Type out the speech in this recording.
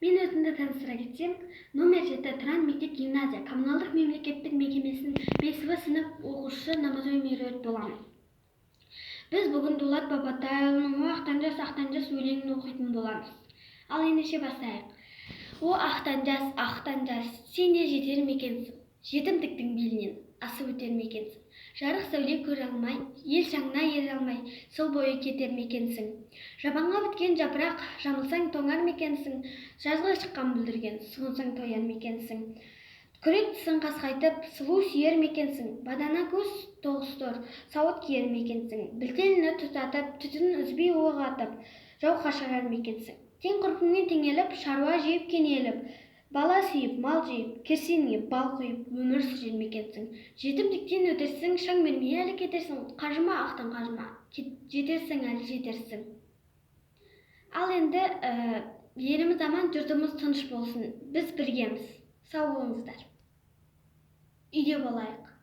Мен өзімді таныстыра кетсем, номер 7 Тұран мектеп-гимназия коммуналдық мемлекеттік мекемесінің 5 сынып оқушысы Намазой Меруерт боламын. Біз бүгін Дулат Бабатайұлының «О ақтан жас» өлеңін оқитын боламыз. Ал ендеше бастайық. О ақтан жас, сен де жетер ме екенсің? Жетімдіктің белінен асып өтер ме екенсің? Жарық сәуле көре алмай, ел шаңына ере алмай, сол бойы кетер ме екенсің? Жабанға біткен жапырақ, жамылсаң тоңар ме екенсің? Жазға шыққан бүлдірген, сұғынсаң тояр ме екенсің? Күрек тісін қасқайтып, сұлу сүйер ме екенсің? Бадана көз тоғыстыр, сауыт киер ме екенсің? Білтеліні тұтатып, түтін үзбей оқ атып, жау қашырар ме екенсің? Тең құрбыңмен теңеліп, шаруа жиып кенеліп, бала сүйіп, мал жиып, керсенге бал құйып, өмір сүрер ме екенсің? Жетімдіктен өтерсің, шаң бермей әлі кетерсің, қажыма ақтан қажыма, жетерсің әлі жетерсің. Ал енді еліміз аман, жұртымыз тыныш болсын. Біз біргеміз. Сау болыңыздар. Үйде болайық.